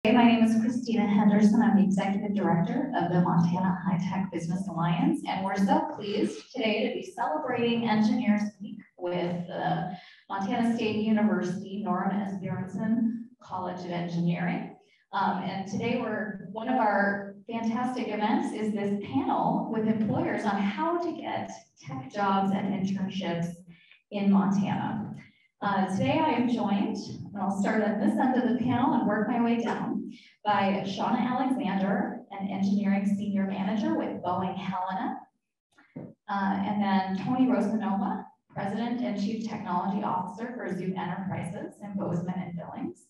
My name is Christina Henderson. I'm the Executive Director of the Montana High Tech Business Alliance, and we're so pleased today to be celebrating Engineers Week with the Montana State University Norm Asbjornson College of Engineering. And today one of our fantastic events is this panel with employers on how to get tech jobs and internships in Montana. Today I am joined, and I'll start at this end of the panel and work my way down, by Shawna Alexander, an engineering senior manager with Boeing Helena, and then Tony Rosanova, president and chief technology officer for Zoot Enterprises in Bozeman and Billings,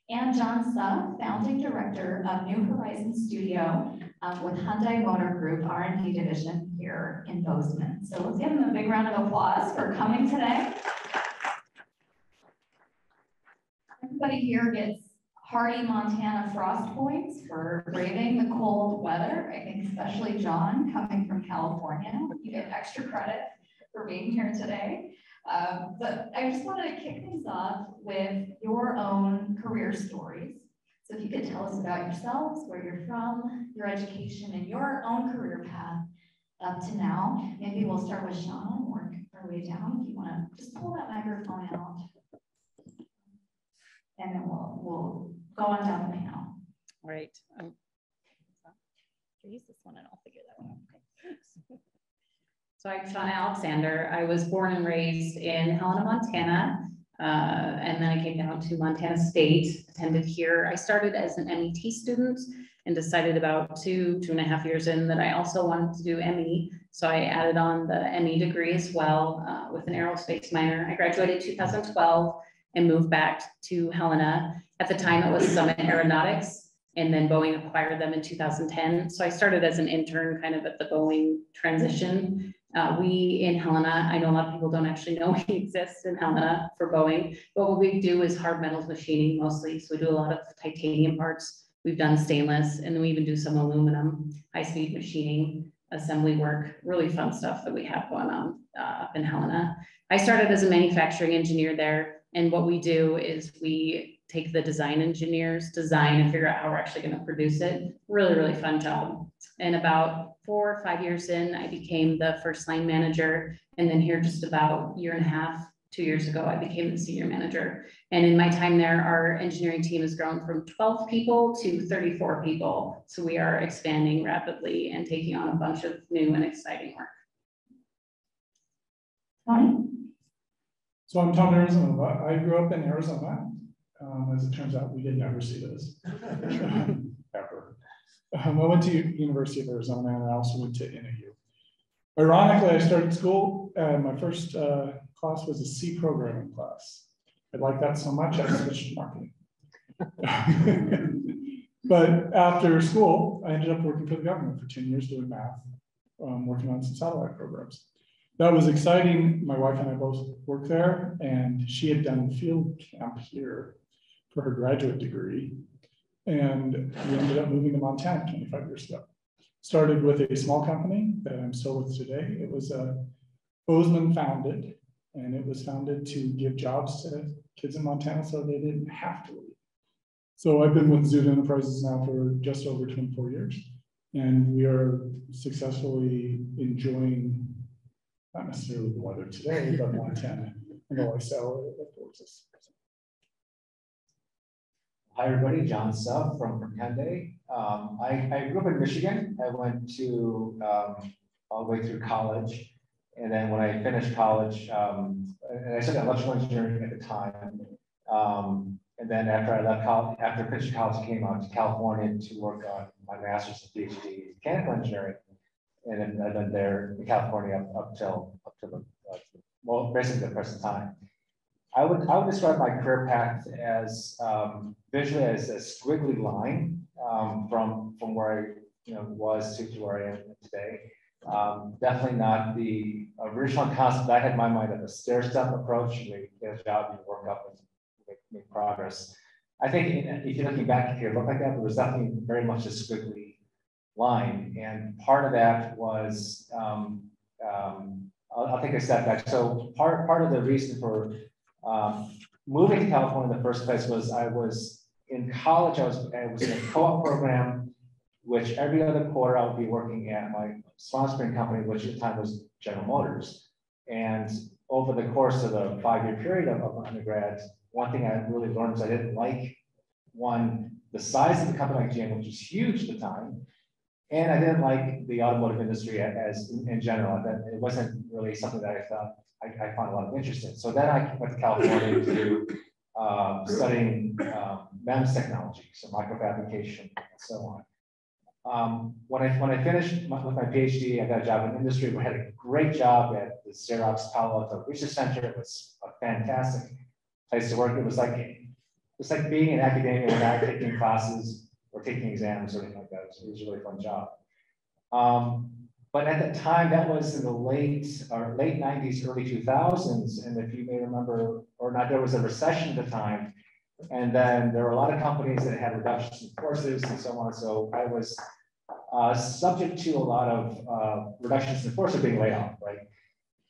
and John Suh, founding director of New Horizons Studio with Hyundai Motor Group R&D division here in Bozeman. So let's give them a big round of applause for coming today. Everybody here gets hearty Montana frost points for braving the cold weather. I think especially John, coming from California, you get extra credit for being here today. But I just wanted to kick things off with your own career stories. So if you could tell us about yourselves, where you're from, your education, and your own career path up to now. Maybe we'll start with Shawna and work our way down. If you want to just pull that microphone out. And then we'll go on down the panel. All right. Use this one and I'll figure that one out. Okay. So I'm Shawna Alexander. I was born and raised in Helena, Montana. And then I came down to Montana State, attended here. I started as an MET student and decided about 2.5 years in that I also wanted to do ME. So I added on the ME degree as well with an aerospace minor. I graduated 2012. And moved back to Helena. At the time, it was Summit Aeronautics, and then Boeing acquired them in 2010. So I started as an intern kind of at the Boeing transition. We in Helena, I know a lot of people don't actually know we exist in Helena for Boeing, but what we do is hard metals machining mostly. So we do a lot of titanium parts. We've done stainless, and then we even do some aluminum, high-speed machining, assembly work, really fun stuff that we have going on up in Helena. I started as a manufacturing engineer there. And what we do is we take the design engineers, design and figure out how we're actually going to produce it. Really, really fun job. And about 4 or 5 years in, I became the first line manager. And then here just about 1.5 years, 2 years ago, I became the senior manager. And in my time there, our engineering team has grown from 12 people to 34 people. So we are expanding rapidly and taking on a bunch of new and exciting work. Tony? So I'm Tony Rosanova. I grew up in Arizona. As it turns out, we didn't ever see this, ever. I went to University of Arizona, and I also went to NAU. Ironically, I started school, and my first class was a C programming class. I liked that so much, I switched to marketing. But after school, I ended up working for the government for 10 years doing math, working on some satellite programs. That was exciting. My wife and I both worked there, and she had done field camp here for her graduate degree. And we ended up moving to Montana 25 years ago. Started with a small company that I'm still with today. It was Bozeman founded, and it was founded to give jobs to kids in Montana so they didn't have to leave. So I've been with Zoot Enterprises now for just over 24 years, and we are successfully enjoying not necessarily the weather today, but Montana and the lifestyle that affords us. Hi, everybody. John Suh from Hyundai. I grew up in Michigan. I went to all the way through college. And then when I finished college, and I studied electrical engineering at the time. And then after I left college, after I finished college, I came out to California to work on my master's and PhD in mechanical engineering. And then I've been there in California up till the well, basically the present time. I would describe my career path as visually as a squiggly line from where I was to where I am today. Definitely not the original concept I had in my mind of a stair-step approach. You get a job, you work up and make progress. I think if you're looking back here, it looked like that, but it was definitely very much a squiggly line. And part of that was, I'll take a step back. So part of the reason for moving to California in the first place was I was in college, I was in a co-op program, which every other quarter I would be working at my sponsoring company, which at the time was General Motors. And over the course of the 5-year period of undergrad, one thing I really learned is I didn't like, one, the size of the company like GM, which was huge at the time. And I didn't like the automotive industry as in general. That it wasn't really something that I thought I found a lot of interest in. So then I went to California to studying MEMS technology, so microfabrication and so on. When I finished with my PhD, I got a job in industry. We had a great job at the Xerox Palo Alto Research Center. It was a fantastic place to work. It was like being in academia without taking classes or taking exams or anything like that. It was a really fun job. But at the time, that was in the late 90s, early 2000s. And if you may remember or not, there was a recession at the time. And then there were a lot of companies that had reductions in forces and so on. So I was subject to a lot of reductions in force of being laid off, right?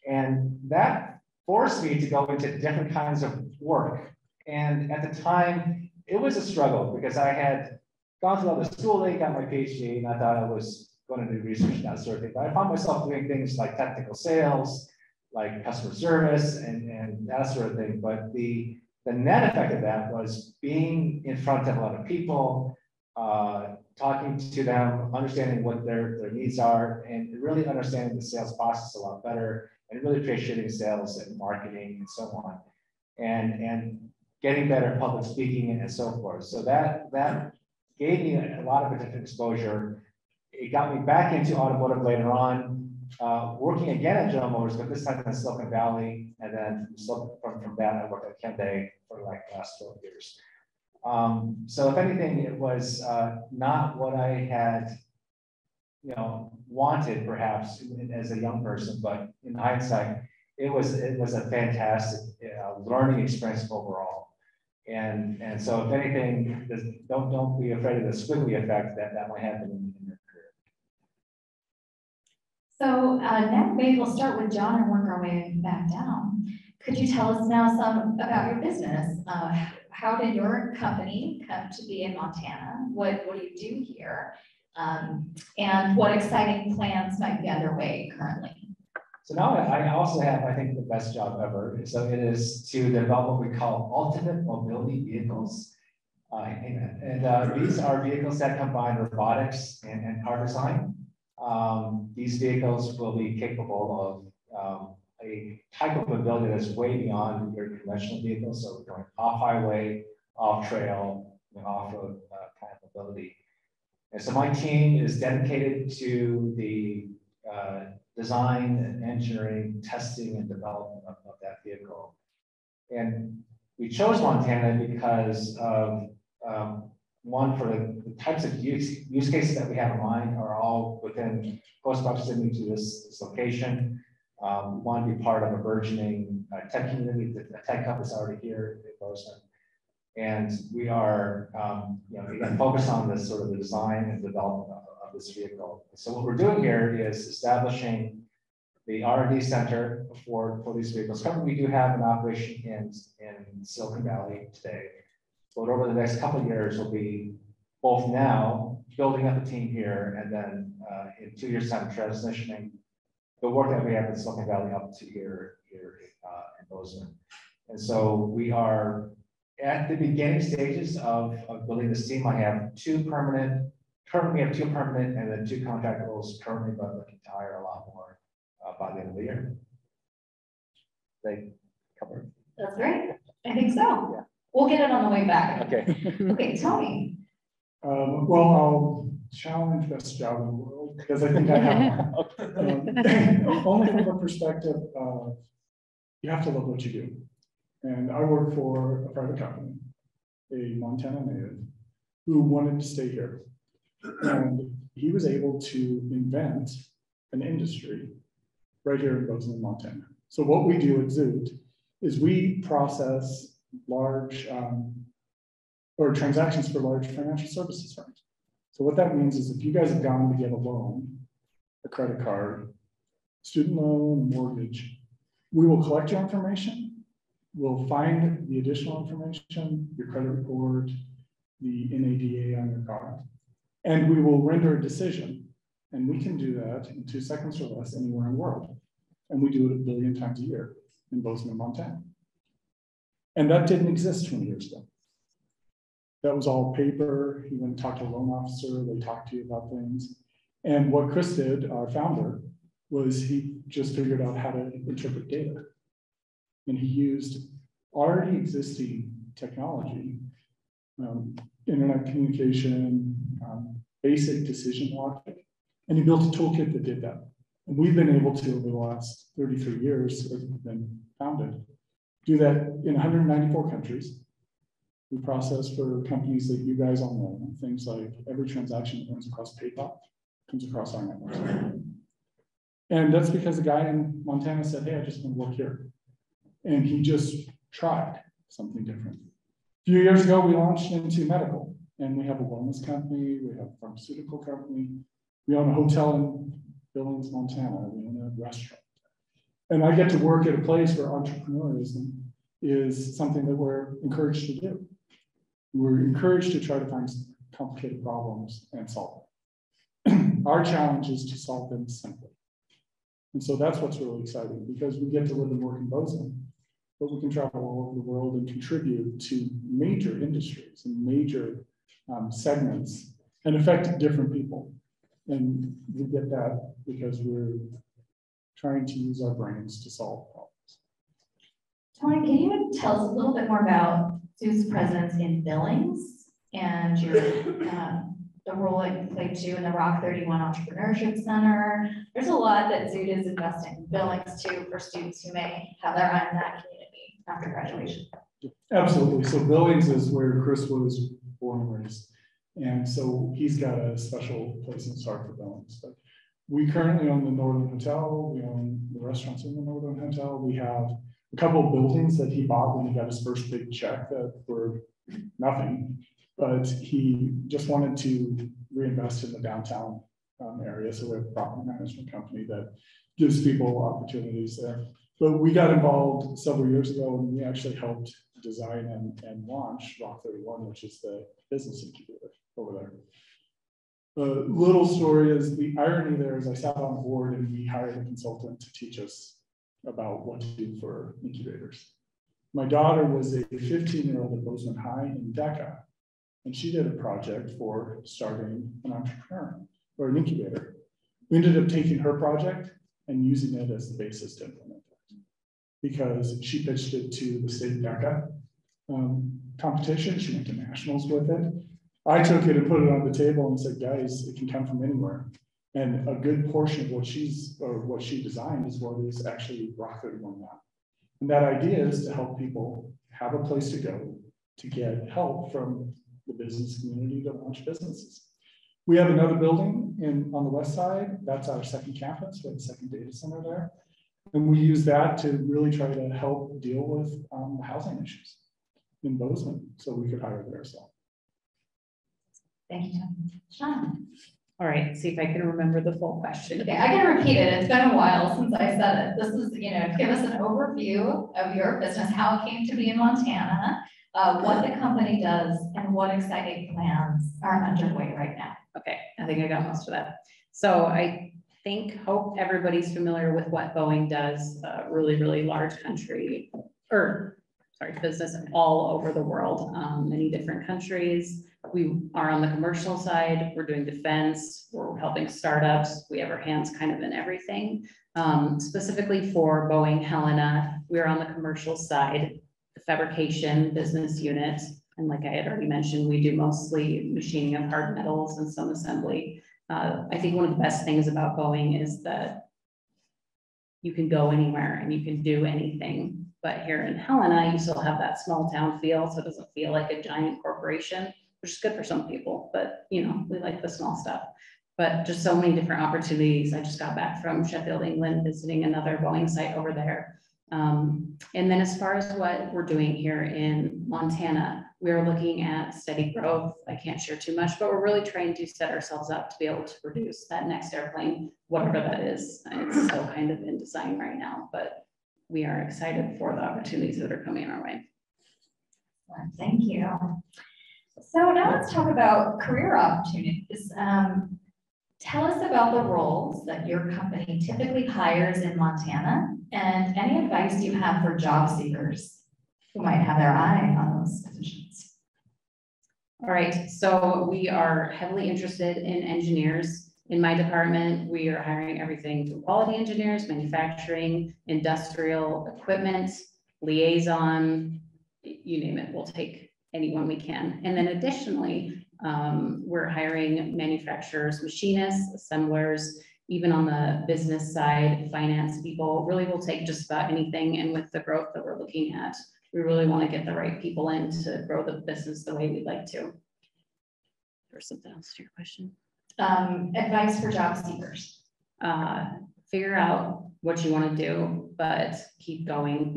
And that forced me to go into different kinds of work. And at the time, it was a struggle because I had gone through all the schooling, got my PhD, and I thought I was going to do research and that sort of thing. But I found myself doing things like technical sales, like customer service and that sort of thing. But the net effect of that was being in front of a lot of people, talking to them, understanding what their needs are, and really understanding the sales process a lot better, and really appreciating sales and marketing and so on, and getting better at public speaking and so forth. So that gave me a lot of different exposure. It got me back into automotive later on, working again at General Motors, but this time in Silicon Valley. And then from that, I worked at Hyundai for like the last 12 years. So if anything, it was not what I had, wanted perhaps as a young person, but in hindsight, it was a fantastic learning experience overall. And so if anything, don't be afraid of the squiggly effect that might happen in your career. So now maybe we'll start with John and work our way back down. Could you tell us now some about your business? How did your company come to be in Montana? What do you do here? And what exciting plans might be underway currently? So now I also have, I think, the best job ever. So it is to develop what we call ultimate mobility vehicles. These are vehicles that combine robotics and car design. These vehicles will be capable of a type of mobility that's way beyond your conventional vehicles. So we're going off highway, off trail, off-road kind of mobility. And so my team is dedicated to the design and engineering, testing and development of that vehicle. And we chose Montana because of one, for the types of use cases that we have in mind are all within close proximity to this location. We want to be part of a burgeoning tech community. The tech hub is already here in Bozeman. And we are, again, focused on this sort of the design and development of this vehicle. So what we're doing here is establishing the R&D center for these vehicles. Currently, we do have an operation in Silicon Valley today. But over the next couple of years, we'll be both now building up a team here, and then in 2 years' time, transitioning the work that we have in Silicon Valley up to here in Bozeman. And so we are at the beginning stages of building this team. I have currently we have 2 permanent and then 2 contract roles currently, but looking to hire a lot more by the end of the year. They cover. That's great. I think so. Yeah. We'll get it on the way back. Okay. Okay, Tony. Well, I'll challenge best job in the world because I think I have one. Only from the perspective of you have to love what you do. And I work for a private company, a Montana native, who wanted to stay here. And he was able to invent an industry right here in Bozeman, Montana. So what we do at Zoot is we process large or transactions for large financial services firms. So what that means is if you guys have gone to get a loan, a credit card, student loan, mortgage, we will collect your information. We'll find the additional information, your credit report, the NADA on your car, and we will render a decision. And we can do that in 2 seconds or less anywhere in the world. And we do it 1 billion times a year in Bozeman, Montana. And that didn't exist 20 years ago. That was all paper. You went and talked to a loan officer, they talked to you about things. And what Chris did, our founder, was he just figured out how to interpret data. And he used already existing technology, internet communication, basic decision logic, and he built a toolkit that did that. And we've been able to, over the last 33 years, as we've been founded, do that in 194 countries. We process for companies that you guys all know, things like every transaction that runs across PayPal comes across our network. And that's because a guy in Montana said, hey, I just want to work here. And he just tried something different. A few years ago, we launched into medical, and we have a wellness company, we have a pharmaceutical company, we own a hotel in Billings, Montana, we own a restaurant. And I get to work at a place where entrepreneurism is something that we're encouraged to do. We're encouraged to try to find complicated problems and solve them. Our challenge is to solve them simply. And so that's what's really exciting, because we get to live and work in Bozeman, but we can travel all over the world and contribute to major industries and major segments and affect different people. And we get that because we're trying to use our brains to solve problems. Tony, can you tell us a little bit more about Zoot's presence in Billings and your the role that you played too in the Rock 31 Entrepreneurship Center? There's a lot that Zoot is investing in Billings too for students who may have their eye on that community after graduation. Absolutely. So Billings is where Chris was born and raised. And so he's got a special place in his heart for Billings. But we currently own the Northern Hotel. We own the restaurants in the Northern Hotel. We have a couple of buildings that he bought when he got his first big check that were nothing, but he just wanted to reinvest in the downtown area. So we have a property management company that gives people opportunities there. But we got involved several years ago, and we actually helped design and launch Rock 31, which is the business incubator over there. The little story is, the irony there is I sat on the board and we hired a consultant to teach us about what to do for incubators. My daughter was a 15-year-old at Bozeman High in DECA, and she did a project for starting an entrepreneur or an incubator. We ended up taking her project and using it as the basis to implement it, because she pitched it to the state DECA competition. She went to nationals with it. I took it and put it on the table and said, guys, it can come from anywhere. And a good portion of what she designed is what is actually Rock 31 now. And that idea is to help people have a place to go to get help from the business community to launch businesses. We have another building on the west side. That's our second campus. We have a second data center there. And we use that to really try to help deal with the housing issues in Bozeman, so we could hire there as well. Thank you, Tony. Shawna. All right, see if I can remember the full question. Okay, I can repeat it. It's been a while since I said it. This is, give us an overview of your business, how it came to be in Montana, what the company does, and what exciting plans are underway right now. Okay, I think I got most of that. So hope everybody's familiar with what Boeing does. Really, really large business all over the world, many different countries. We are on the commercial side. We're doing defense. We're helping startups. We have our hands kind of in everything. Specifically for Boeing Helena, we're on the commercial side, the fabrication business unit. And like I had already mentioned, we do mostly machining of hard metals and some assembly. I think one of the best things about Boeing is that you can go anywhere and you can do anything. But here in Helena, you still have that small town feel, so it doesn't feel like a giant corporation, which is good for some people, but we like the small stuff. But just so many different opportunities. I just got back from Sheffield, England, visiting another Boeing site over there. And then as far as what we're doing here in Montana, we're looking at steady growth. I can't share too much, but we're really trying to set ourselves up to be able to produce that next airplane, whatever that is. And it's still kind of in design right now, but we are excited for the opportunities that are coming our way. Thank you. So now let's talk about career opportunities. Tell us about the roles that your company typically hires in Montana and any advice you have for job seekers who might have their eye on those positions. All right, so we are heavily interested in engineers. In my department, we are hiring everything from quality engineers, manufacturing, industrial equipment, liaison, you name it, we'll take anyone we can. And then additionally, we're hiring manufacturers, machinists, assemblers, even on the business side, finance people, really will take just about anything. And with the growth that we're looking at, we really want to get the right people in to grow the business the way we'd like to. There's something else to your question. Advice for job seekers. Figure out what you want to do, but keep going,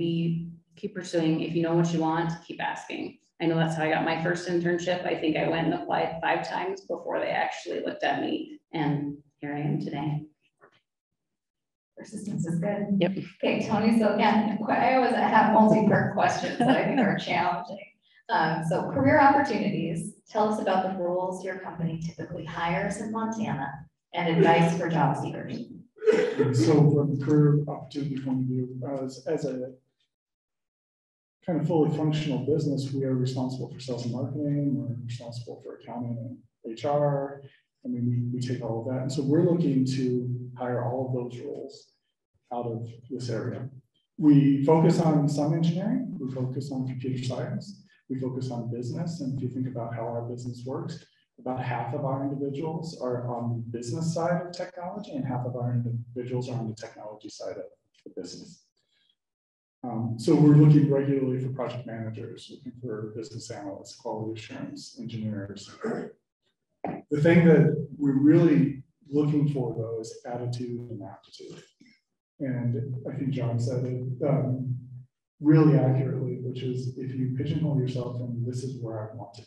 keep pursuing. If you know what you want, keep asking. I know that's how I got my first internship. I think I went and applied 5 times before they actually looked at me, and here I am today. Persistence is good. Yep. Okay, Tony, so again, I always have multi-part questions that I think are challenging. So career opportunities, tell us about the roles your company typically hires in Montana and advice for job seekers. So from a career opportunity point of view, as a kind of fully functional business, we are responsible for sales and marketing, we're responsible for accounting and HR. I mean, we take all of that. And so we're looking to hire all of those roles out of this area. We focus on some engineering, we focus on computer science, we focus on business. And if you think about how our business works, about half of our individuals are on the business side of technology and half of our individuals are on the technology side of the business. So we're looking regularly for project managers, looking for business analysts, quality assurance engineers. The thing that we're really looking for, though, is attitude and aptitude. And I think John said it really accurately, which is if you pigeonhole yourself and this is where I want to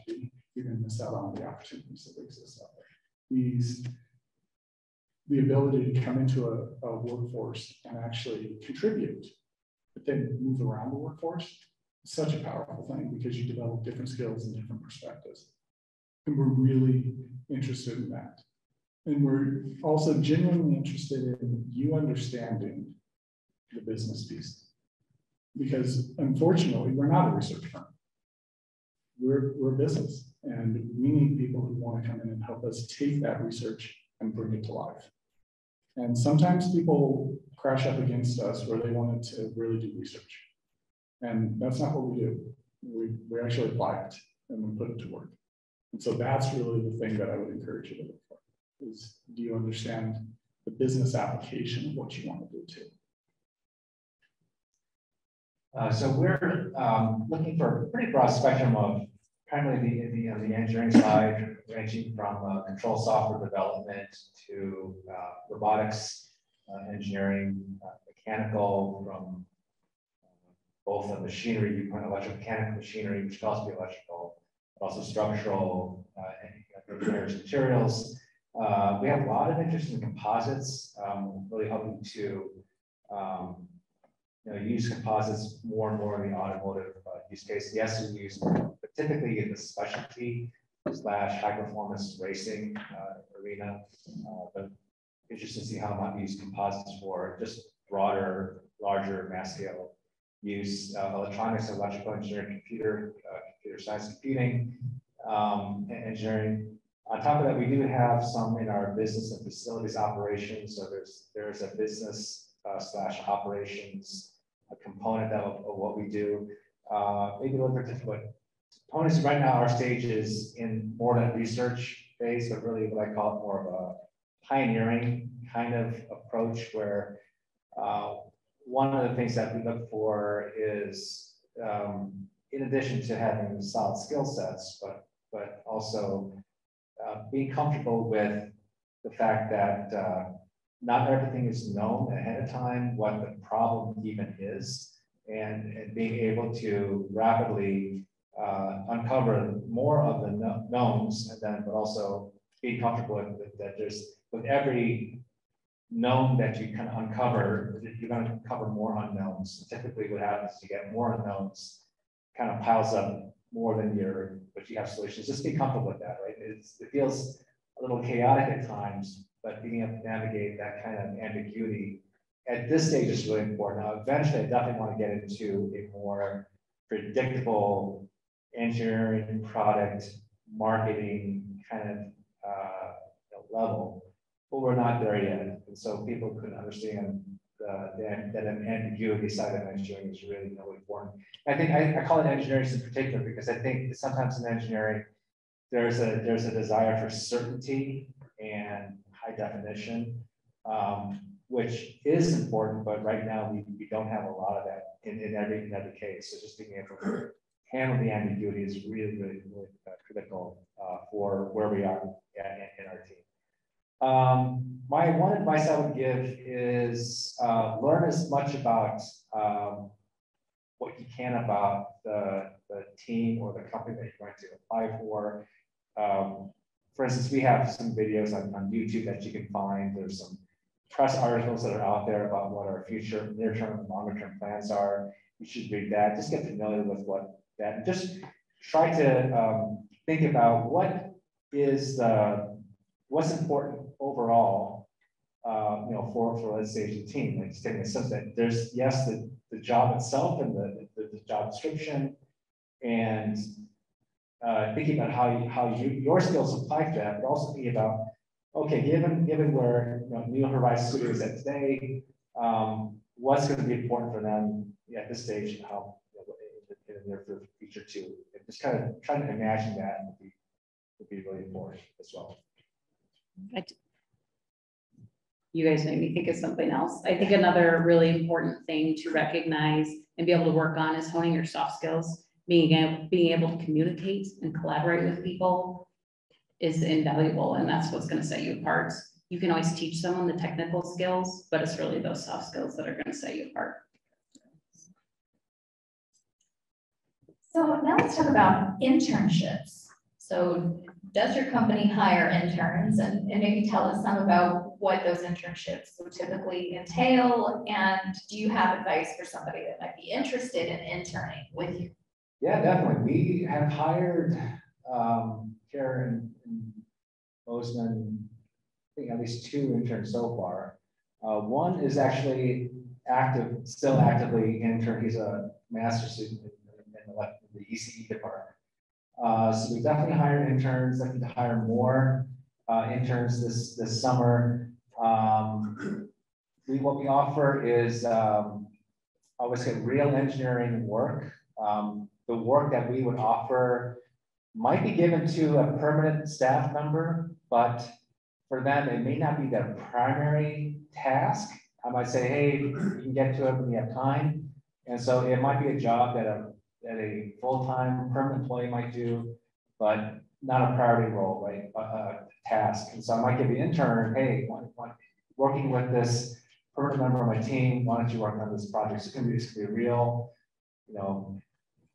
be, you're going to miss out on the opportunities that exist out there. The ability to come into a workforce and actually contribute, but then move around the workforce is such a powerful thing because you develop different skills and different perspectives. And we're really interested in that. And we're also genuinely interested in you understanding the business piece. Because unfortunately, we're not a research firm. We're a business. And we need people who want to come in and help us take that research and bring it to life. And sometimes people crash up against us where they wanted to really do research. And that's not what we do. We actually apply it and we put it to work. And so that's really the thing that I would encourage you to look for is, do you understand the business application of what you want to do too? So we're looking for a pretty broad spectrum of primarily the engineering side, ranging from control software development to robotics, engineering, mechanical, from both the machinery, electromechanical machinery, which can also be electrical, but also structural, engineers, materials. We have a lot of interest in composites, really hoping to use composites more and more in the automotive use case. Yes, we use, but typically in the specialty / high performance racing arena. But interested to see how it might be used composites for just broader, larger mass scale use. Electronics, electrical engineering, computer science, computing, engineering. On top of that, we do have some in our business and facilities operations. So there's a business / operations component of what we do. Maybe a little bit different. Tony's right now, our stage is in more than research phase, but really what I call it more of a pioneering kind of approach where one of the things that we look for is, in addition to having solid skill sets, but also being comfortable with the fact that not everything is known ahead of time, what the problem even is, and being able to rapidly uncover more of the knowns, and then but also be comfortable with that. With every known that you can uncover, you're going to uncover more unknowns. Typically, what happens is you get more unknowns, kind of piles up more than but you have solutions. Just be comfortable with that, right? It feels a little chaotic at times, but being able to navigate that kind of ambiguity at this stage is really important. Now, eventually, I definitely want to get into a more predictable engineering, product, marketing kind of level, but we're not there yet. And so people couldn't understand that an ambiguity side of engineering is really, really important. I think I call it engineering in particular because I think sometimes in engineering, there's a desire for certainty and high definition, which is important, but right now we don't have a lot of that in every case. So just being able to handle the ambiguity is really, really, really critical for where we are in our team. My one advice I would give is learn as much about what you can about the team or the company that you're going to apply for. For instance, we have some videos on YouTube that you can find. There's some press articles that are out there about what our future near-term and longer-term plans are. You should read that. Just get familiar with what that, and just try to think about what's important overall, for let's say the team. Like taking a sense that there's the job itself and the job description, and thinking about how your skills apply to that, but also thinking about, okay, given where New Horizons Studio is at today, what's going to be important for them at this stage, and how in their future too. And just kind of trying to imagine that would be really important as well. You guys made me think of something else. I think another really important thing to recognize and be able to work on is honing your soft skills. Being able to communicate and collaborate with people is invaluable, and that's what's going to set you apart. You can always teach someone the technical skills, but it's really those soft skills that are going to set you apart. So now let's talk about internships. So does your company hire interns, and maybe tell us some about what those internships would typically entail, and do you have advice for somebody that might be interested in interning with you? Yeah, definitely. We have hired here in Bozeman, I think at least 2 interns so far. One is actually still actively intern. He's a master's student in the ECE department. So we definitely hired interns. Looking to hire more interns this summer. What we offer is I would say real engineering work. The work that we would offer might be given to a permanent staff member, but for them, it may not be their primary task. I might say, hey, you can get to it when you have time. And so it might be a job that a full-time permanent employee might do, but not a priority role, right? Task. And so I might give the intern, hey, working with this permanent member of my team, why don't you work on this project? So this can be a real,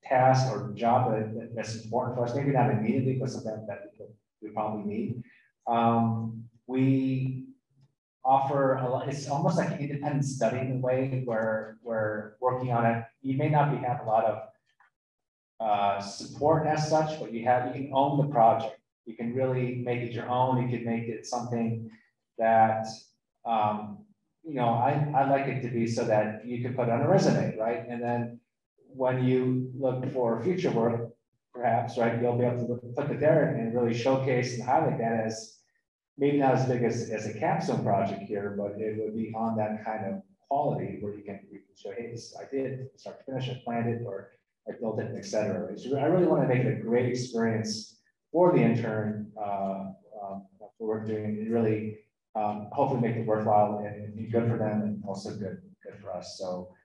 task or job that's important for us. Maybe not immediately, but something that we probably need. We offer a lot. It's almost like an independent study in a way where we're working on it. You may not have a lot of support as such, but you can own the project. You can really make it your own. You can make it something that I like it to be so that you can put on a resume, right? And then when you look for future work, perhaps, right, you'll be able to look it there and really showcase and highlight that as maybe not as big as a capstone project here, but it would be on that kind of quality where you can show, hey, this I did start to finish, I planned it, or I built it, etc. So I really want to make it a great experience for the intern for what we're doing, and really hopefully make it worthwhile and be good for them and also good for us. So.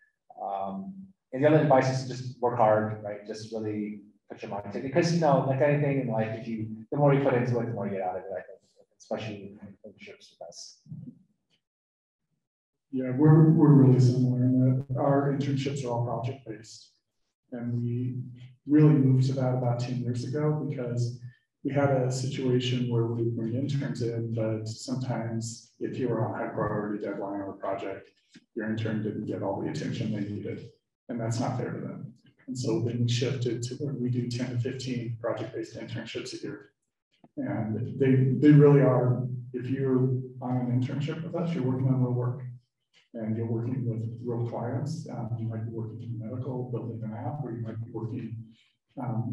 And the other advice is to just work hard, right? Just really put your mind to it, because like anything in life, the more you put into it, the more you get out of it. I think, especially internships with us. Yeah, we're really similar in that our internships are all project based, and we really moved to that about 10 years ago because we had a situation where we would bring interns in, but sometimes if you were on a high priority deadline or a project, your intern didn't get all the attention they needed. And that's not fair to them. And so then we shifted to where we do 10 to 15 project-based internships a year. And they really are, if you're on an internship with us, you're working on real work. And you're working with real clients. You might be working in medical, building an app, or you might be working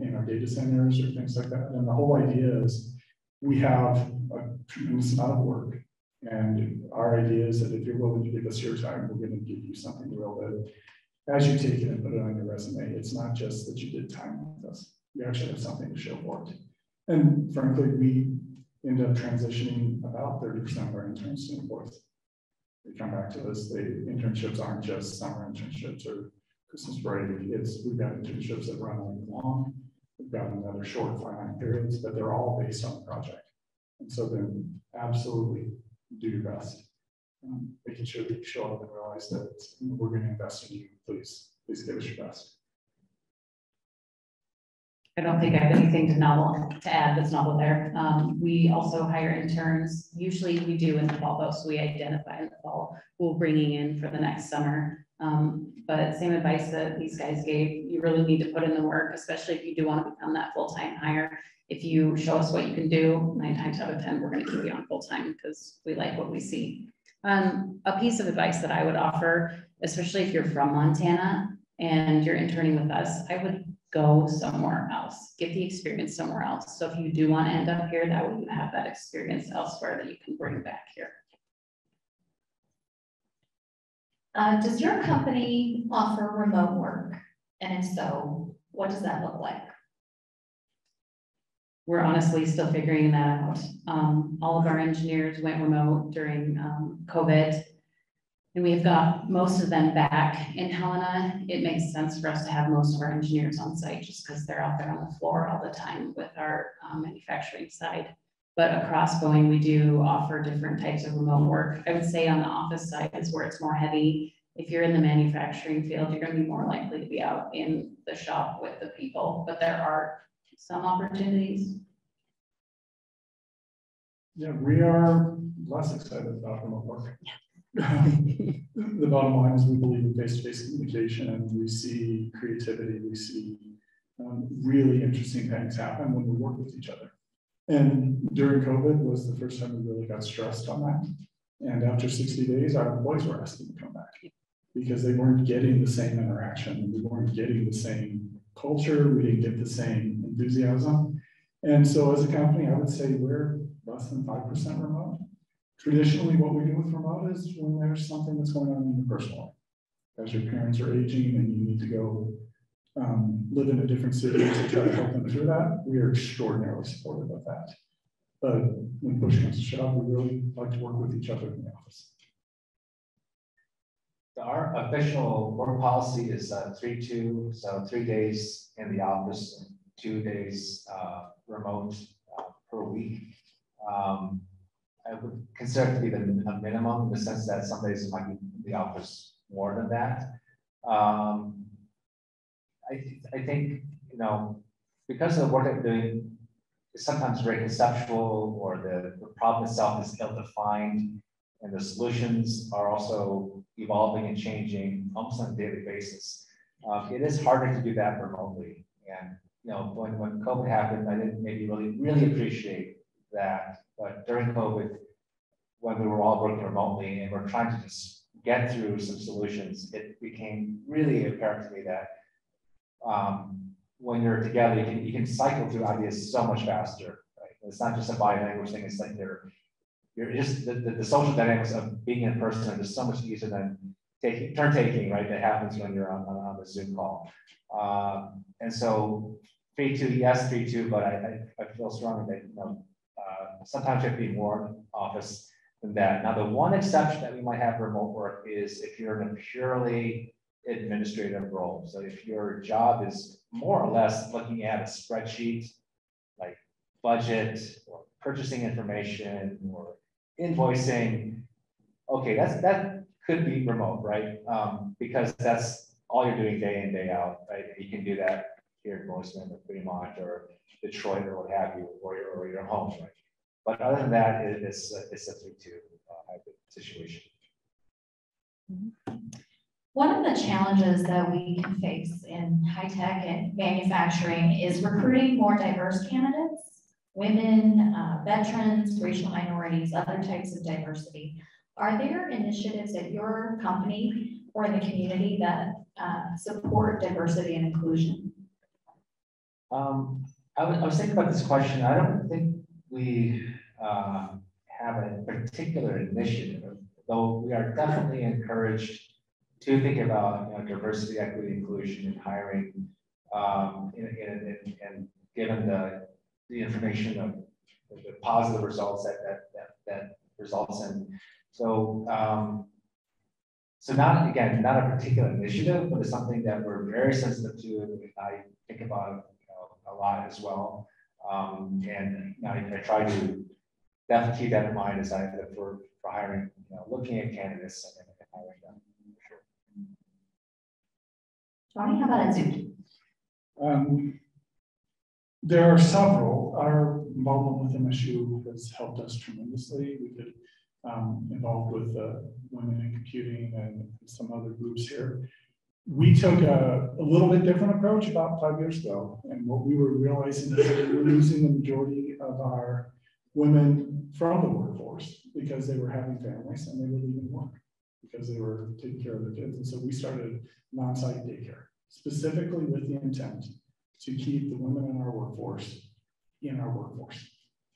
in our data centers or things like that. And the whole idea is we have a tremendous amount of work. And our idea is that if you're willing to give us your time, we're going to give you something real that as you take it and put it on your resume, it's not just that you did time with us. You actually have something to show for it. And frankly, we end up transitioning about 30% of our interns to employees. They come back to us. The internships aren't just summer internships or Christmas break. We've got internships that run all year long. We've got another short finite periods, but they're all based on the project. And so then absolutely do your best. Making sure that you show up and realize that we're going to invest in you. Please give us your best. I don't think I have anything to add that's novel there. We also hire interns. Usually we do in the fall, though, so we identify in the fall who we're bringing in for the next summer. But same advice that these guys gave, you really need to put in the work, especially if you do want to become that full-time hire. If you show us what you can do, 9 times out of 10, we're going to keep you on full-time because we like what we see. A piece of advice that I would offer, especially if you're from Montana and you're interning with us, I would go somewhere else, get the experience somewhere else. So if you do want to end up here, that way you have that experience elsewhere that you can bring back here. Does your company offer remote work? And if so, what does that look like? We're honestly still figuring that out. All of our engineers went remote during COVID, and we've got most of them back in Helena. It makes sense for us to have most of our engineers on site just because they're out there on the floor all the time with our manufacturing side. But across Boeing, we do offer different types of remote work. I would say on the office side is where it's more heavy. If you're in the manufacturing field, you're going to be more likely to be out in the shop with the people, but there are some opportunities. Yeah, we are less excited about remote work. The bottom line is we believe in face-to-face communication, and we see creativity. We see really interesting things happen when we work with each other. And during COVID was the first time we really got stressed on that. And after 60 days, our employees were asking to come back because they weren't getting the same interaction. We weren't getting the same culture. We didn't get the same enthusiasm. And so as a company, I would say we're less than 5% remote. Traditionally, what we do with remote is when there's something that's going on in your personal life. As your parents are aging and you need to go live in a different city to try to help them through that, we are extraordinarily supportive of that. But when push comes to shove, we really like to work with each other in the office. Our official work policy is 3-2, so 3 days in the office and 2 days remote per week. I would consider it to be a minimum in the sense that some days it might be in the office more than that. I think, you know, because of what they're doing is sometimes very conceptual, or the problem itself is ill-defined, and the solutions are also evolving and changing almost on a daily basis. It is harder to do that remotely. And, you know, when COVID happened, I didn't maybe really appreciate that. But during COVID, when we were all working remotely and we're trying to just get through some solutions, it became really apparent to me that when you're together, you can cycle through ideas so much faster. Right? It's not just a body language thing. It's like you're just the social dynamics of being in person are just so much easier than turn taking, right? That happens when you're on the Zoom call. And so 3-2, yes, 3-2, but I feel strongly that, you know, sometimes you have to be more in office than that. Now, the one exception that we might have remote work is if you're in a purely administrative role. So if your job is more or less looking at a spreadsheet, like budget or purchasing information or invoicing, okay, that could be remote, right? Because that's all you're doing day in, day out, right? And you can do that here in Bozeman or Fremont or Detroit or what have you, or your home, right? But other than that, it's a 3-2 hybrid situation. One of the challenges that we can face in high tech and manufacturing is recruiting more diverse candidates, women, veterans, racial minorities, other types of diversity. Are there initiatives at your company or in the community that support diversity and inclusion? I was thinking about this question. I don't think we have a particular initiative, though we are definitely encouraged to think about diversity, equity, inclusion in hiring, and given the information of the positive results that results in. So so not a particular initiative, but it's something that we're very sensitive to. And I think about a lot as well. And I try to definitely keep that in mind as I look for hiring, looking at candidates and hiring them. Tony, how about at Zoot? There are several. Our involvement with MSU has helped us tremendously. We get involved with women in computing and some other groups here. We took a little bit different approach about 5 years ago. And what we were realizing is that we were losing the majority of our women from the workforce because they were having families and they were leaving work because they were taking care of their kids. And so we started non-site daycare, specifically with the intent to keep the women in our workforce.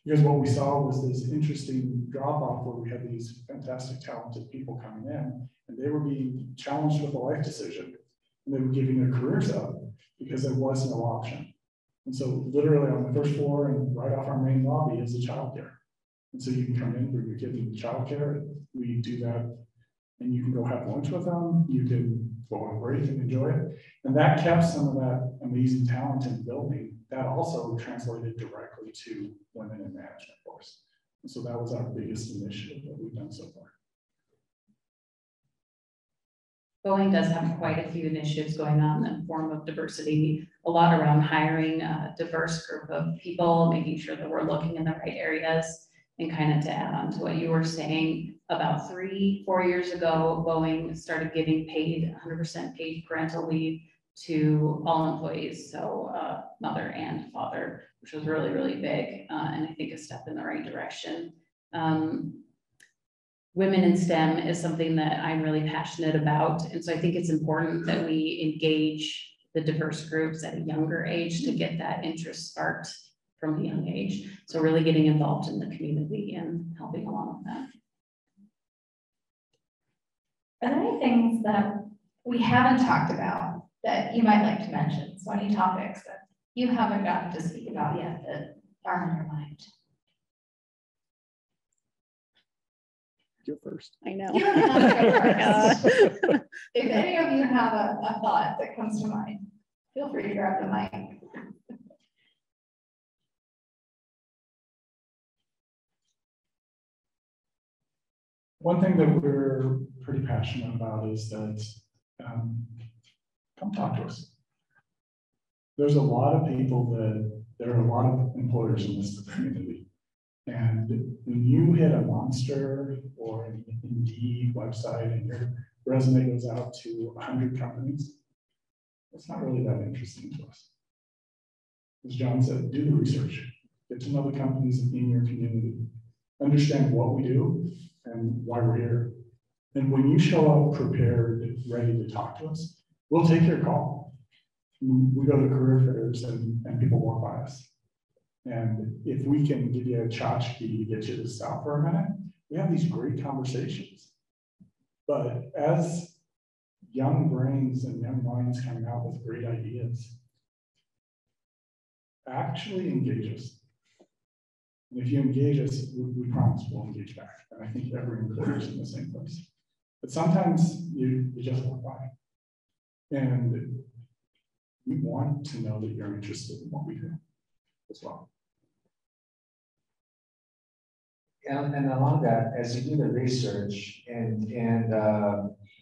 Because what we saw was this interesting drop off where we had these fantastic, talented people coming in, and they were being challenged with a life decision, and they were giving their careers up because there was no option. And so literally on the first floor and right off our main lobby is a childcare. And so you can come in, bring your kid to childcare. We do that, and you can go have lunch with them. You can go on break and enjoy it. And that kept some of that amazing talent in the building. That also translated directly to women in management force. And so that was our biggest initiative that we've done so far. Boeing does have quite a few initiatives going on in the form of diversity, a lot around hiring a diverse group of people, making sure that we're looking in the right areas. And kind of to add on to what you were saying, about 3-4 years ago, Boeing started giving 100% paid parental leave to all employees, so mother and father, which was really, really big, and I think a step in the right direction. Women in STEM is something that I'm really passionate about, and so I think it's important that we engage the diverse groups at a younger age to get that interest sparked from a young age. So really getting involved in the community and helping along with that. Are there any things that we haven't talked about that you might like to mention? So any topics that you haven't gotten to speak about yet that are on your mind? You're first. I know. You don't have to go first. If any of you have a thought that comes to mind, feel free to grab the mic. One thing that we're pretty passionate about is that come talk to us. There's a lot of people there are a lot of employers in this community. And when you hit a Monster or an Indeed website and your resume goes out to 100 companies, it's not really that interesting to us. As John said, do the research, get to know the companies in your community, understand what we do and why we're here. And when you show up prepared, ready to talk to us, we'll take your call. We go to career fairs and people walk by us. And if we can give you a tchotchke to get you to stop for a minute, we have these great conversations. But as young brains and young minds coming out with great ideas, actually engage us. And if you engage us, we promise we'll engage back. And I think every employer is in the same place. But sometimes you just walk by. And we want to know that you're interested in what we do as well. And along that, as you do the research and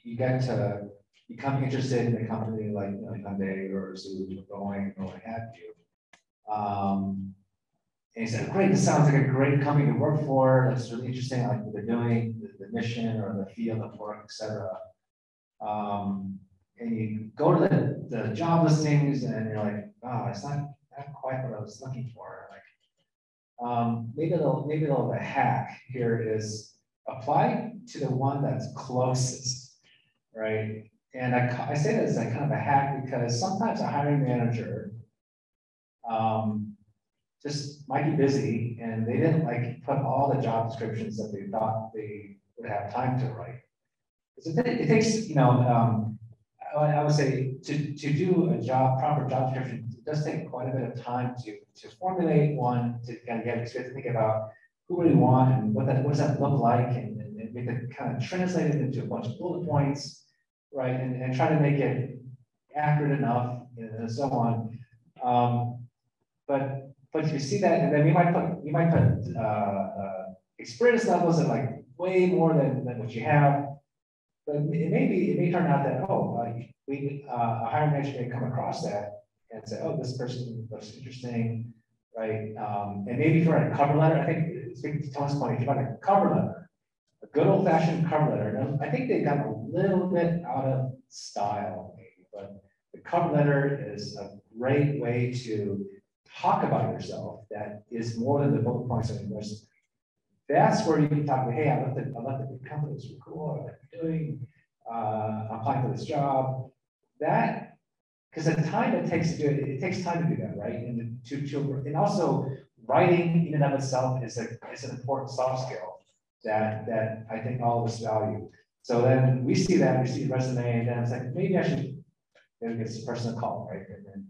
you get to become interested in a company like Hyundai or Zoot or Boeing or what have you, and you say, great, this sounds like a great company to work for. That's really interesting. I like what they're doing, the mission or the field of work, etc. And you go to the job listings and you're like, oh, it's not quite what I was looking for. Like, maybe a little hack here is apply to the one that's closest, right? And I say that as like kind of a hack because sometimes a hiring manager just might be busy and they didn't like put all the job descriptions that they thought they would have time to write. It takes, you know, I would say to do a proper job description, it does take quite a bit of time to formulate one, to kind of get experience to think about who we want and what does that look like, and make it kind of translate it into a bunch of bullet points, right? And try to make it accurate enough and so on. But if you see that, and then we might put experience levels at like way more than what you have. But it may turn out that, a hiring manager may come across that and say, oh, this person looks interesting, right? And maybe if you write a cover letter, I think, speaking to Tony's point, if you write a cover letter, a good old fashioned cover letter, I think they've gotten a little bit out of style, maybe, but the cover letter is a great way to talk about yourself that is more than the bullet points on your resume. That's where you can talk about, hey, I left the company, it's really cool, I like what you're doing, I'm applying for this job. That, because the time it takes to do it, it takes time to do that, right? And also writing in and of itself is an important soft skill that I think all of us value. So then we see that, we see the resume, and then it's like, maybe I should get this person a call, right? And then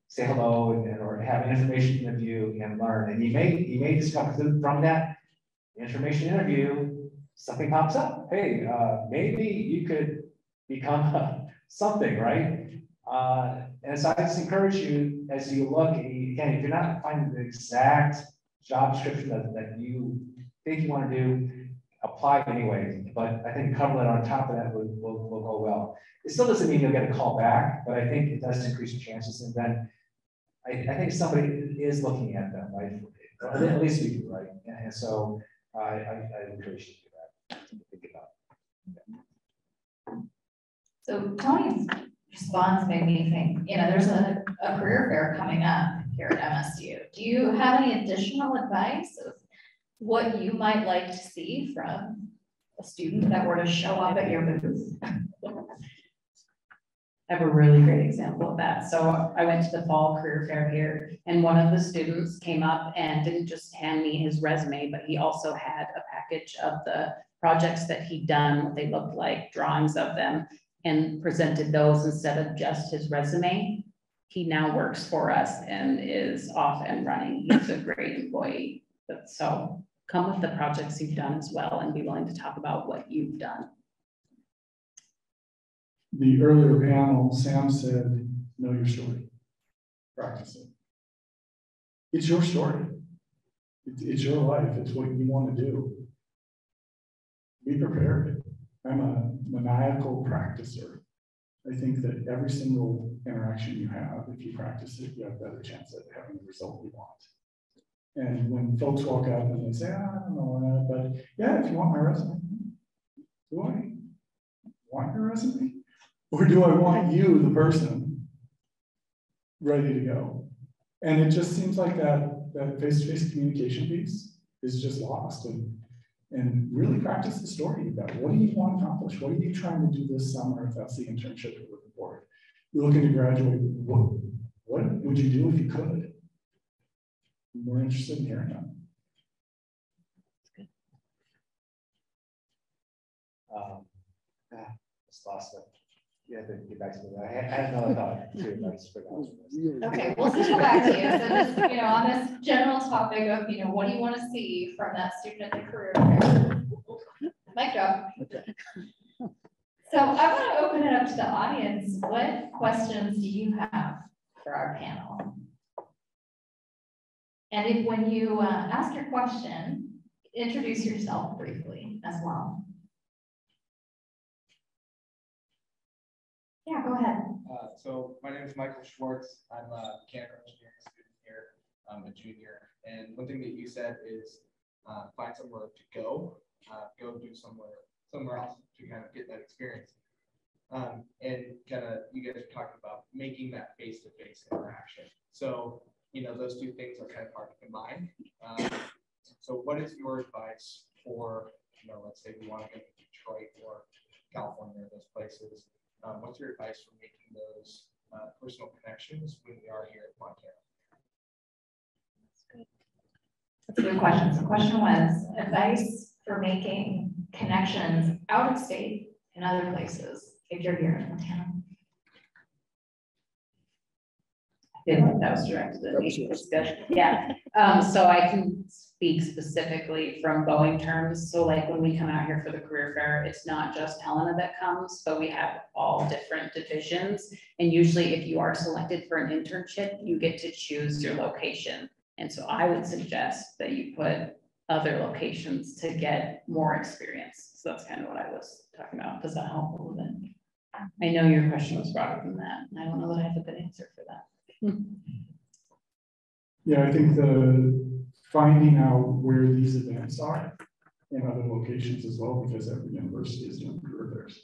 say hello or have an information interview and learn. And you may discover from that information interview, something pops up. Hey, maybe you could become something, right? And so I just encourage you as you look, again, if you're not finding the exact job description that you think you want to do, apply anyway. But I think cover letter on top of that will go well. It still doesn't mean you'll get a call back, but I think it does increase your chances. And then I think somebody is looking at them, right? Or at least we do, right? And so I encourage you to do that, to think about. So Tony's response made me think, there's a career fair coming up here at MSU. Do you have any additional advice of what you might like to see from a student that were to show up at your booth? I have a really great example of that. So I went to the fall career fair here, and one of the students came up and didn't just hand me his resume, but he also had a package of the projects that he'd done, what they looked like, drawings of them, and presented those instead of just his resume. He now works for us and is off and running. He's a great employee. So come with the projects you've done as well and be willing to talk about what you've done. The earlier panel, Sam said, know your story, practice it. It's your story. It's your life. It's what you want to do. Be prepared. I'm a maniacal practicer. I think that every single interaction you have, if you practice it, you have a better chance at having the result you want. And when folks walk out and they say, I don't know, but yeah, if you want my resume, do I want your resume? Or do I want you, the person, ready to go? And it just seems like that face-to-face communication piece is just lost. And really practice the story you've got. What do you want to accomplish? What are you trying to do this summer if that's the internship you're looking for? You're looking to graduate. What would you do if you could? We're interested in hearing that. Just lost it. Yeah, get back to that. I had another thought too, but I just forgot. Okay, we'll circle back to you. So this, on this general topic of, what do you want to see from that student at the career fair? Mic drop. So I want to open it up to the audience. What questions do you have for our panel? And when you ask your question, introduce yourself briefly as well. Yeah, go ahead. So my name is Michael Schwartz. I'm a mechanical engineering student here. I'm a junior. And one thing that you said is find somewhere to go do somewhere else to kind of get that experience. And kind of, you guys are talking about making that face-to-face interaction. So, you know, those two things are kind of hard to combine. So what is your advice for, you know, let's say we want to go to Detroit or California or those places. What's your advice for making those personal connections when we are here at Montana? That's a good question. So the question was advice for making connections out of state in other places if you're here in Montana. I feel like that was directed at me. It's good. Yeah. So I can speak specifically from Boeing terms. So like when we come out here for the career fair, it's not just Helena that comes, but we have all different divisions. And usually if you are selected for an internship, you get to choose your location. And so I would suggest that you put other locations to get more experience. So that's kind of what I was talking about. Does that help a little bit? I know your question was broader than that, and I don't know that I have a good answer for that. Yeah, I think the finding out where these events are in other locations as well, because every university is doing career fairs.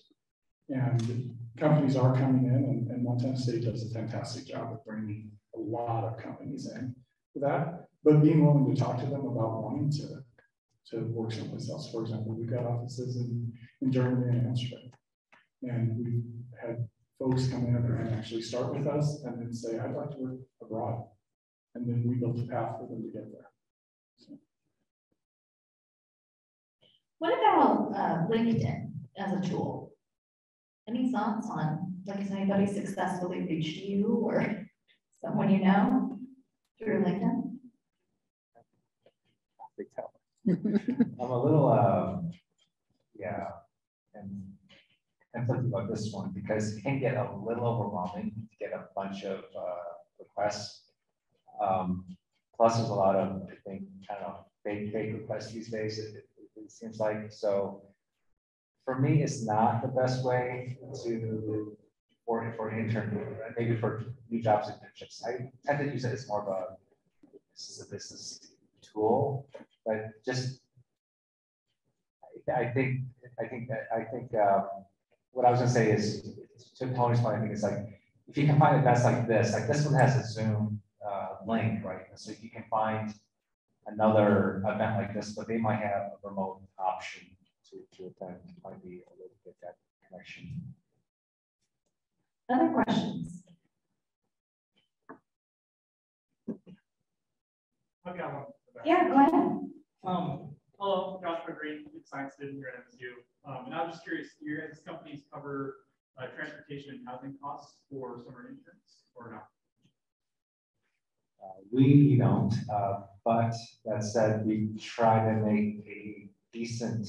And companies are coming in, and Montana State does a fantastic job of bringing a lot of companies in for that, but being willing to talk to them about wanting to work someplace else. For example, we've got offices in Germany and Amsterdam, and we've had folks come in and actually start with us and then say, I'd like to work abroad. And then we built a path for them to get there. So. What about LinkedIn as a tool? Any thoughts on, like, has anybody successfully reached you or someone you know through LinkedIn? I'm a little, yeah, and thinking about this one because it can get a little overwhelming to get a bunch of requests. Plus, there's a lot of, I think, kind of fake requests these days. It seems like so. For me, it's not the best way to for an intern, maybe for new jobs internships. I tend to use it as more of a business tool, but just I think what I was gonna say is to Tony's point. I think it's like if you can find events like this one has a Zoom link, right? So you can find another event like this, but they might have a remote option to attend. It might be a little bit that connection. Other questions? I've got one. Yeah, go ahead. Hello, Joshua Green, science student here at MSU. And I was just curious, do your guys' companies cover transportation and housing costs for summer interns or not? We don't, but that said, we try to make a decent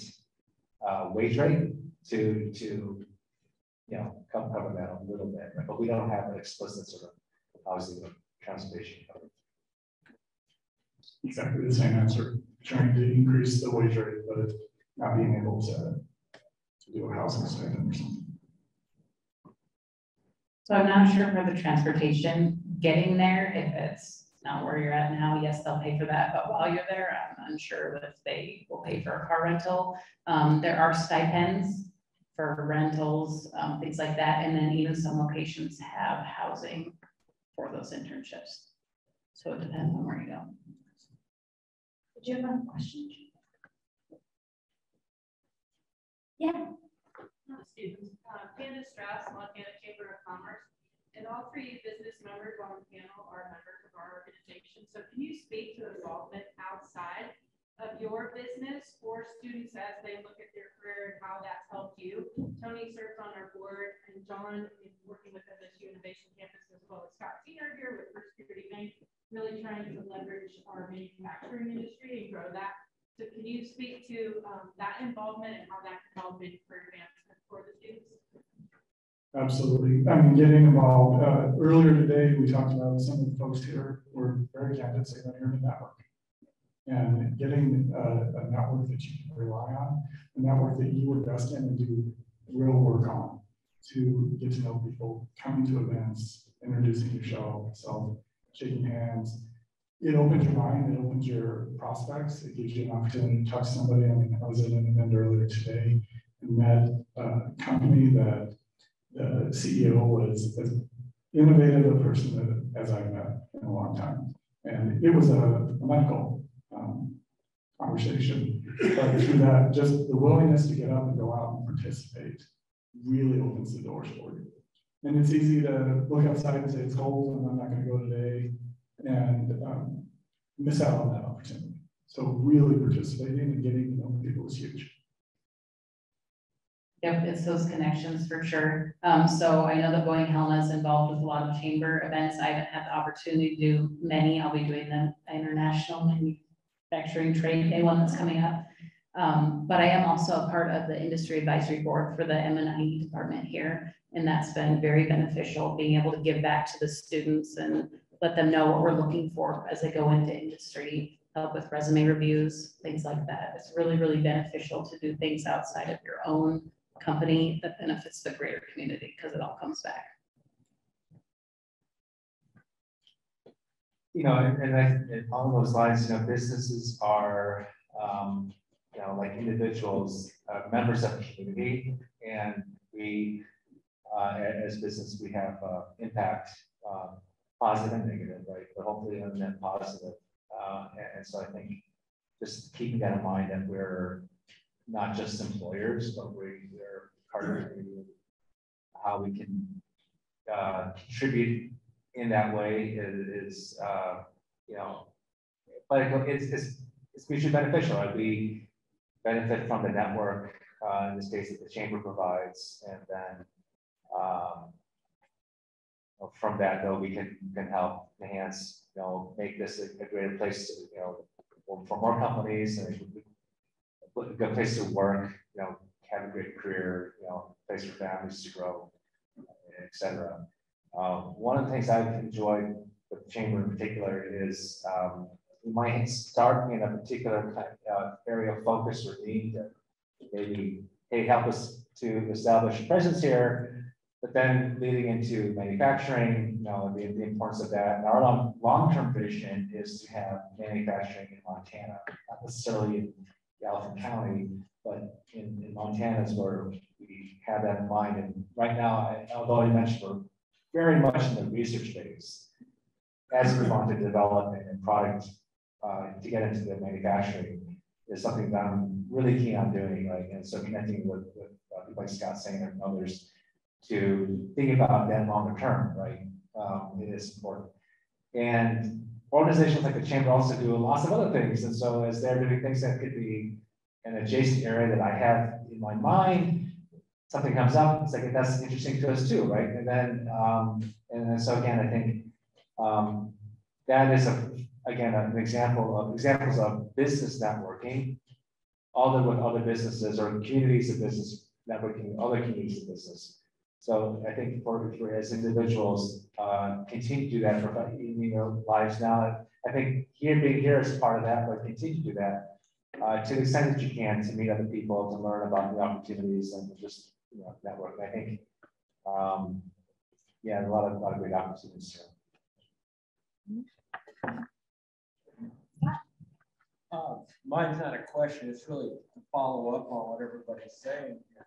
wage rate to cover that a little bit, right? But we don't have an explicit sort of housing or transportation coverage. Exactly the same answer. Trying to increase the wage rate, but not being able to do a housing stipend or something. So I'm not sure for the transportation getting there, if it's not where you're at now, yes, they'll pay for that. But while you're there, I'm unsure if they will pay for a car rental. There are stipends for rentals, things like that. And then even some locations have housing for those internships. So it depends on where you go. Did you have a question? Yeah. Students, Candace Strauss, Montana Chamber of Commerce, and all three business members on the panel are members of our organization. So can you speak to involvement outside of your business for students as they look at their career and how that's helped you? Tony serves on our board, and John is working with MSU Innovation Campus as well as Scott Senior here with First Security Bank, really trying to leverage our manufacturing industry and grow that. So can you speak to that involvement and how that can help in career advancement for the students? Absolutely. I mean, getting involved. Earlier today, we talked about some of the folks here were very candid, saying they're here to network. And getting a network that you can rely on, a network that you invest in and do real work on to get to know people, coming to events, introducing yourself, shaking hands. It opens your mind, it opens your prospects, it gives you an opportunity to talk to somebody. I mean, I was at an event earlier today and met a company that the CEO was as innovative a person as I've met in a long time. And it was a medical conversation, but through that, just the willingness to get up and go out and participate really opens the doors for you. And it's easy to look outside and say it's cold and I'm not going to go today and miss out on that opportunity. So really participating and getting to know people is huge. Yep, it's those connections for sure. So I know that Boeing Helena is involved with a lot of chamber events. I haven't had the opportunity to do many. I'll be doing the International Manufacturing Trade Day one that's coming up. But I am also a part of the industry advisory board for the M&I department here. And that's been very beneficial, being able to give back to the students and let them know what we're looking for as they go into industry, help with resume reviews, things like that. It's really, really beneficial to do things outside of your own company that benefits the greater community because it all comes back. You know, and on those lines, you know, businesses are, you know, like individuals, members of the community, and we, as business, we have impact, positive and negative, right? But hopefully on net positive. And so I think just keeping that in mind that we're not just employers, but we're partnering with how we can contribute in that way is you know, but it's mutually beneficial. Right? We benefit from the network, in this case that the chamber provides, and then from that though we can help enhance, you know, make this a greater place, you know, for more companies and a good place to work, you know, have a great career, you know, place for families to grow, etc. One of the things I've enjoyed with the chamber in particular is we might start in a particular kind of area of focus or need that maybe, hey, help us to establish a presence here, but then leading into manufacturing, you know, the importance of that. And our long-term vision is to have manufacturing in Montana, not necessarily in Gallatin County, but in Montana is where we have that in mind. And right now, although I mentioned we're very much in the research phase, as we want to develop a product to get into the manufacturing is something that I'm really keen on doing, right? And so connecting with people like Scott Sanger and others to think about that longer term, right? It is important. And organizations like the Chamber also do lots of other things. And so as they're doing things that could be an adjacent area that I have in my mind, something comes up, it's like, that's interesting to us too, right? And then so again, I think that is again an examples of business networking, although with other businesses or communities of business networking, other communities of business. So I think for as individuals continue to do that for your lives now. I think being here is part of that, but continue to do that to the extent that you can to meet other people, to learn about new opportunities, and just network. I think yeah, a lot of great opportunities here. Mine's not a question, it's really to follow up on what everybody's saying here,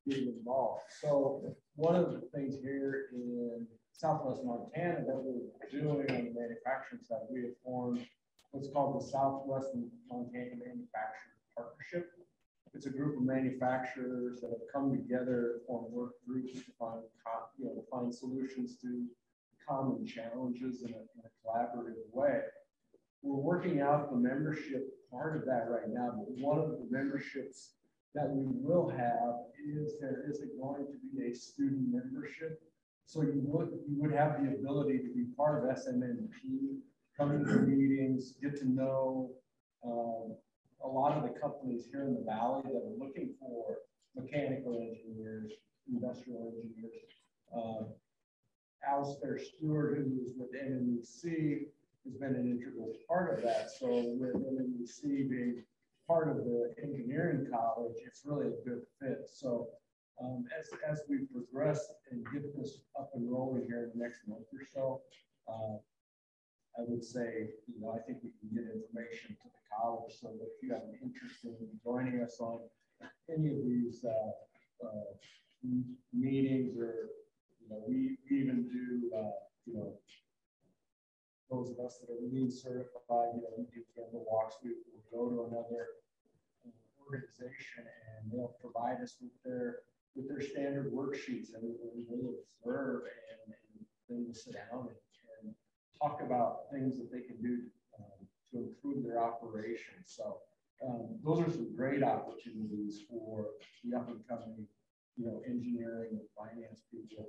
getting involved. So one of the things here in Southwest Montana that we're doing on the manufacturing side, we have formed what's called the Southwest Montana Manufacturing Partnership. It's a group of manufacturers that have come together on work groups to find solutions to common challenges in a collaborative way. We're working out the membership part of that right now, but one of the memberships that we will have is there isn't going to be a student membership. So you would have the ability to be part of SMNP, come to the meetings, get to know a lot of the companies here in the Valley that are looking for mechanical engineers, industrial engineers. Alistair Stewart, who is with MMEC, has been an integral part of that. So with MMEC being part of the engineering college, it's really a good fit. So as we progress and get this up and rolling here in the next month or so, I would say, I think we can get information to the college so that if you have an interest in joining us on any of these meetings, or, we even do, those of us that are lean certified, we do camera walks, we will go to another organization and they'll provide us with their standard worksheets, and we'll observe and then we'll sit down and talk about things that they can do to improve their operations. So those are some great opportunities for the up and coming, engineering and finance people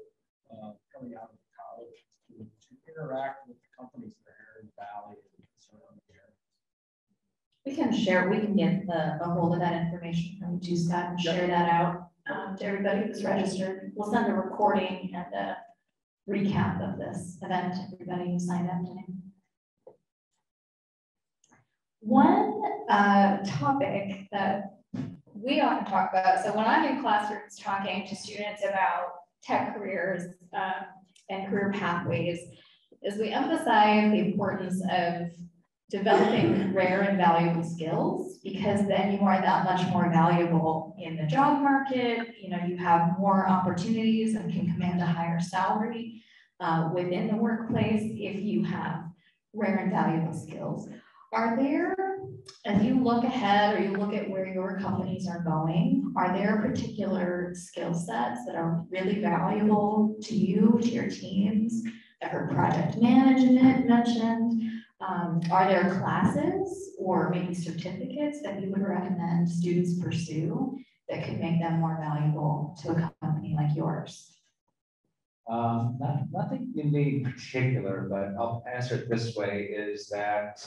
coming out of college to interact with the companies that are here in the Valley and surrounding areas. We can get a hold of that information from you, Scott, and share that out to everybody who's registered. We'll send a recording and a recap of this event to everybody who signed up today. One topic that we often talk about, so when I'm in classrooms talking to students about tech careers and career pathways, is we emphasize the importance of developing rare and valuable skills, because then you are that much more valuable in the job market. You have more opportunities and can command a higher salary within the workplace if you have rare and valuable skills. Are there, as you look ahead or you look at where your companies are going, are there particular skill sets that are really valuable to you, to your teams? I've heard project management mentioned. Are there classes or maybe certificates that you would recommend students pursue that could make them more valuable to a company like yours? Nothing in any particular, but I'll answer it this way, is that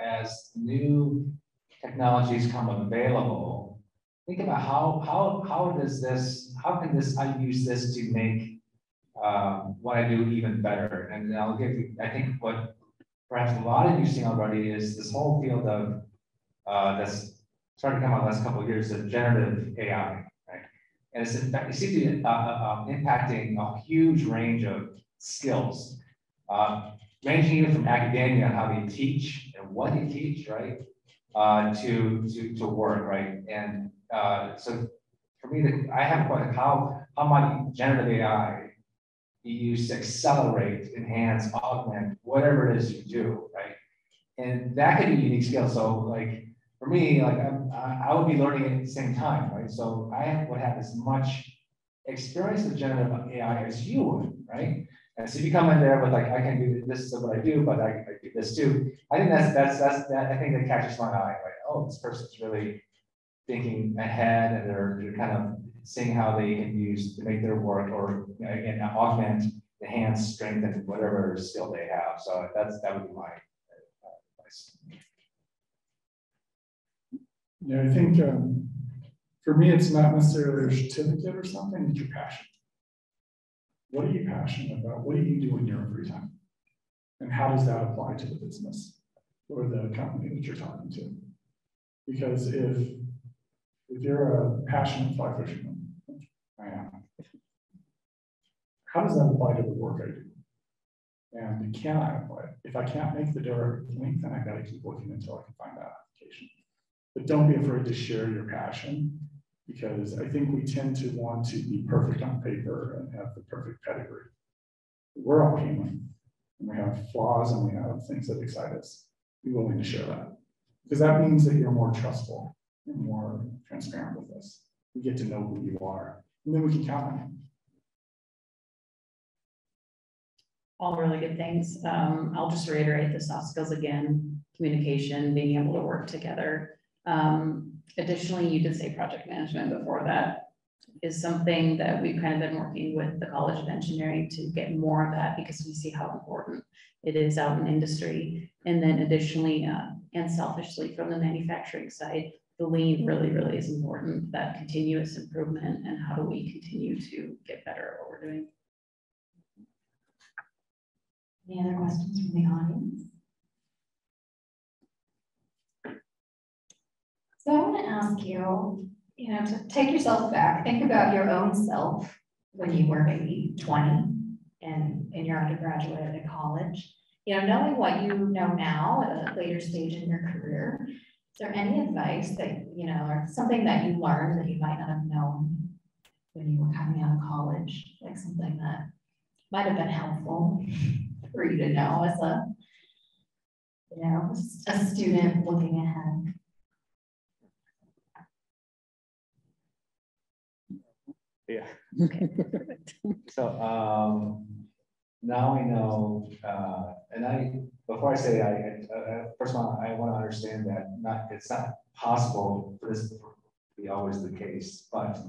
as new technologies come available, think about how can I use this to make what I do even better. And I'll give you, I think what perhaps a lot of you seen already is this whole field of that's started to come out the last couple of years of generative AI. And it's in fact, it seems to be impacting a huge range of skills, ranging even from academia, how they teach and what they teach, right, to work, right. And so for me, I have a question: how might generative AI be used to accelerate, enhance, augment whatever it is you do, right? And that could be a unique skill. So like for me, like I would be learning it at the same time, right? So I would have as much experience with generative AI as you would, right? And so if you come in there with like, I can do this is what I do, but I do this too. I think that's I think that catches my eye, right? Oh, this person's really thinking ahead, and they're kind of seeing how they can use to make their work, or again, augment, enhance, strengthen whatever skill they have. So that would be my advice. Yeah, I think for me, it's not necessarily a certificate or something, it's your passion. What are you passionate about? What do you do in your free time? And how does that apply to the business or the company that you're talking to? Because if you're a passionate fly fisherman, I am, how does that apply to the work I do? And can I apply it? If I can't make the direct link, then I got to keep looking until I can find that application. But don't be afraid to share your passion, because I think we tend to want to be perfect on paper and have the perfect pedigree. We're all human, and we have flaws, and we have things that excite us. Be willing to share that, because that means that you're more trustful and more transparent with us. We get to know who you are, and then we can count on you. All really good things. I'll just reiterate the soft skills again: communication, being able to work together. Additionally, you did say project management before. That is something that we've kind of been working with the College of Engineering to get more of that, because we see how important it is out in industry. And then additionally, and selfishly from the manufacturing side, the lean really is important, that continuous improvement, and how do we continue to get better at what we're doing. Any other questions from the audience? So I want to ask you, to take yourself back, think about your own self when you were maybe 20 and in your undergraduate at college. Knowing what you know now at a later stage in your career, is there any advice that, or something that you learned that you might not have known when you were coming out of college, like something that might have been helpful for you to know as a, you know, a student looking ahead? Yeah. Okay, perfect. So, now I know, and before I say, first of all, I want to understand that it's not possible for this to be always the case, but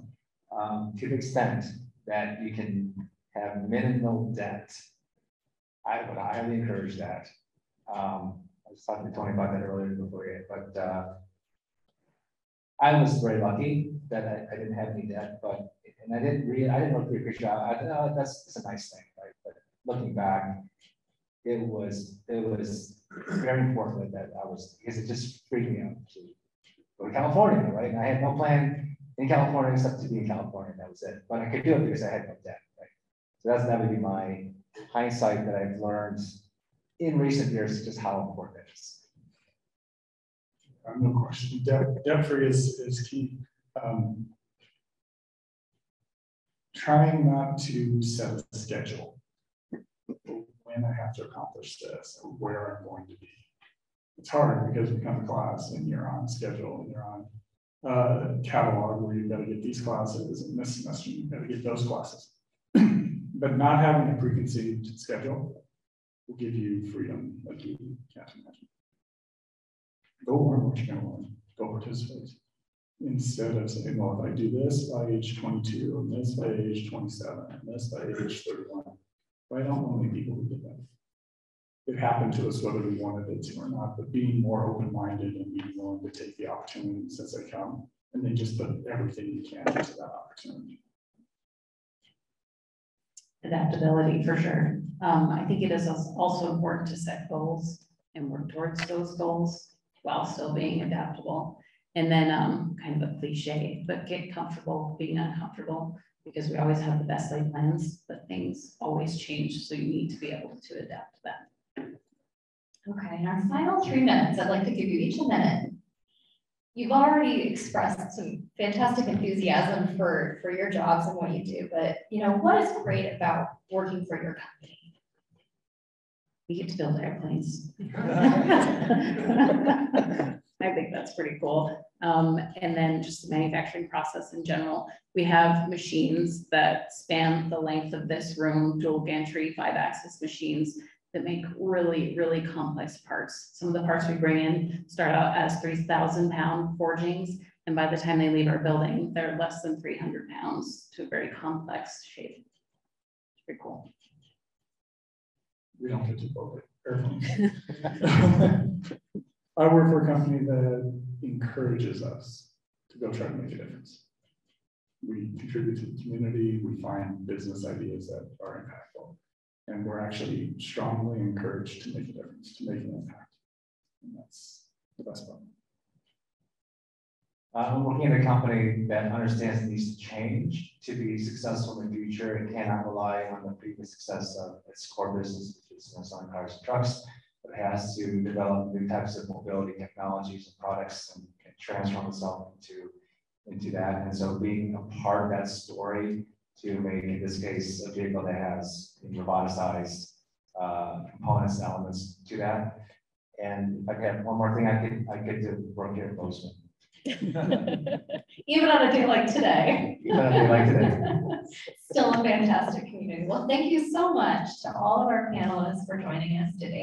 to the extent that you can have minimal debt, I would highly encourage that. I was talking to Tony about that earlier before, but I was very lucky that I didn't have any debt, and I didn't really appreciate. I thought, oh, that's a nice thing, right? But looking back, it was very important that because it just freaked me out to go to California, right? And I had no plan in California except to be in California, and that was it. But I could do it because I had no debt, right? So that would be my hindsight that I've learned in recent years, just how important it is. No question. Debt free is key. Trying not to set a schedule when I have to accomplish this or where I'm going to be. It's hard because we come to class and you're on schedule and you're on catalog where you've got to get these classes, and this semester you've got to get those classes. But not having a preconceived schedule will give you freedom like you can't imagine. Go learn what you're going to learn. Go participate. Instead of saying, well, if I do this by age 22, and this by age 27, and this by age 31, I don't know many people who did that. It happened to us whether we wanted it to or not, but being more open-minded and being willing to take the opportunities as they come, and then just put everything you can into that opportunity. Adaptability for sure. I think it is also important to set goals and work towards those goals while still being adaptable. And then kind of a cliche, but get comfortable being uncomfortable, because we always have the best laid plans, but things always change. So you need to be able to adapt to that. Okay, in our final 3 minutes, I'd like to give you each a minute. You've already expressed some fantastic enthusiasm for your jobs and what you do, but you know, what is great about working for your company? We get to build airplanes. I think that's pretty cool. And then just the manufacturing process in general. We have machines that span the length of this room, dual gantry, 5-axis machines that make really, really complex parts. Some of the parts we bring in start out as 3,000-pound forgings, and by the time they leave our building, they're less than 300 pounds to a very complex shape. It's pretty cool. We don't get to build airplanes. I work for a company that encourages us to go try to make a difference. We contribute to the community, we find business ideas that are impactful, and we're actually strongly encouraged to make a difference, to make an impact. And that's the best part. I'm working at a company that understands it needs to change to be successful in the future and cannot rely on the previous success of its core business, which is selling cars and trucks. But it has to develop new types of mobility technologies and products and transform itself into that. And so being a part of that story to make, in this case, a vehicle that has roboticized components, elements to that. And if I have one more thing, I get to work here at Bozeman. Even on a day like today. Even on a day like today. Still a fantastic community. Well, thank you so much to all of our panelists for joining us today.